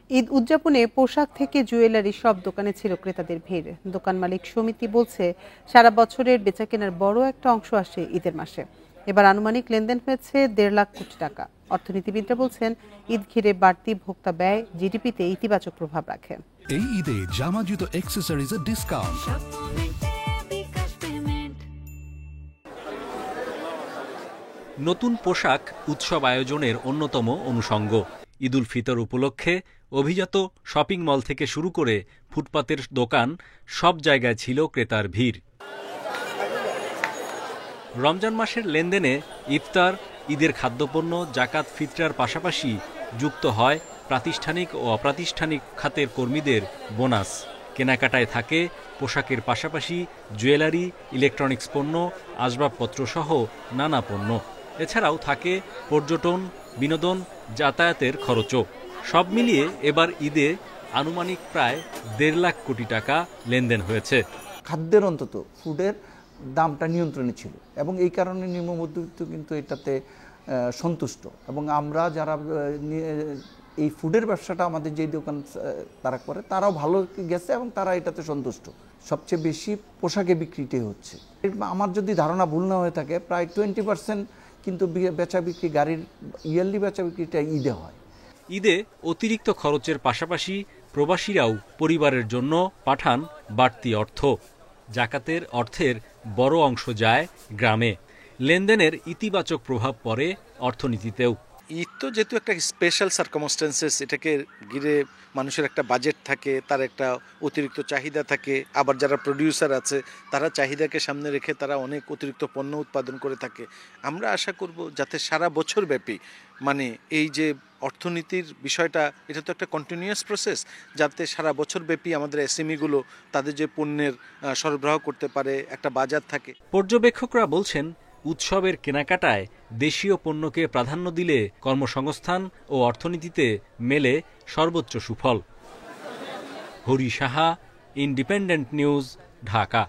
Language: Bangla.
ঈদ উদযাপনে পোশাক থেকে জুয়েলারি সব দোকানে ছিল ক্রেতাদের ভিড়। দোকান মালিক সমিতি বলছে, সারা বছরের বেচাকেনার বড় একটা অংশ আসে ঈদের মাসে। এবার আনুমানিক লেনদেন হয়েছে 1.5 লাখ কোটি টাকা। অর্থনীতিবিদরা বলছেন, ঈদ ঘিরে বাড়তি ভোক্তা ব্যয় জিডিপিতে ইতিবাচক প্রভাব রাখে। এই ঈদে জামা জুতো অ্যাক্সেসরিজের ডিসকাউন্ট। নতুন পোশাক উৎসব আয়োজনের অন্যতম অনুষঙ্গ। ঈদুল ফিতর উপলক্ষে অভিজাত শপিং মল থেকে শুরু করে ফুটপাতের দোকান, সব জায়গায় ছিল ক্রেতার ভিড়। রমজান মাসের লেনদেনে ইফতার, ঈদের খাদ্যপণ্য, জাকাত ফিতরার পাশাপাশি যুক্ত হয় প্রাতিষ্ঠানিক ও অপ্রাতিষ্ঠানিক খাতের কর্মীদের বোনাস। কেনাকাটায় থাকে পোশাকের পাশাপাশি জুয়েলারি, ইলেকট্রনিক্স পণ্য, আসবাবপত্র সহ নানা পণ্য। এছাড়াও থাকে পর্যটন, বিনোদন, যাতায়াতের খরচও। সব মিলিয়ে এবার ঈদে আনুমানিক প্রায় 1.5 লাখ কোটি টাকা লেনদেন হয়েছে। খাদ্যের অন্তত ফুডের দামটা নিয়ন্ত্রণে ছিল এবং এই কারণে নিম্ন মধ্যবিত্ত কিন্তু এটাতে সন্তুষ্ট। এবং আমরা যারা এই ফুডের ব্যবসাটা আমাদের যে দোকান তারা করে, তারাও ভালো গেছে এবং তারা এটাতে সন্তুষ্ট। সবচেয়ে বেশি পোশাকে বিক্রিতে হচ্ছে। আমার যদি ধারণা ভুল না হয়ে থাকে, প্রায় 20% কিন্তু বেচা বিক্রি, গাড়ির ইয়ারলি বেচা বিক্রিটা ঈদে হয়। ঈদে অতিরিক্ত খরচের পাশাপাশি প্রবাসীরাও পরিবারের জন্য পাঠান বাড়তি অর্থ। জাকাতের অর্থের বড় অংশ যায় গ্রামে। লেনদেনের ইতিবাচক প্রভাব পড়ে অর্থনীতিতেও। ঈদ তো যেহেতু একটা স্পেশাল সার্কামস্টেন্সেস, এটাকে ঘিরে মানুষের একটা বাজেট থাকে, তার একটা অতিরিক্ত চাহিদা থাকে। আবার যারা প্রডিউসার আছে তারা চাহিদাকে সামনে রেখে তারা অনেক অতিরিক্ত পণ্য উৎপাদন করে থাকে। আমরা আশা করব যাতে সারা বছর ব্যাপী, মানে এই যে অর্থনীতির বিষয়টা, এটা তো একটা কন্টিনিউয়াস প্রসেস, যাতে সারা বছর ব্যাপী আমাদের এসএমইগুলো তাদের যে পণ্যের সরবরাহ করতে পারে, একটা বাজার থাকে। পর্যবেক্ষকরা বলছেন, উৎসবের কেনাকাটায় দেশীয় পণ্যকে প্রাধান্য দিলে কর্মসংস্থান ও অর্থনীতিতে মেলে সর্বোচ্চ সুফল। Hari Saha, independent news, Dhaka.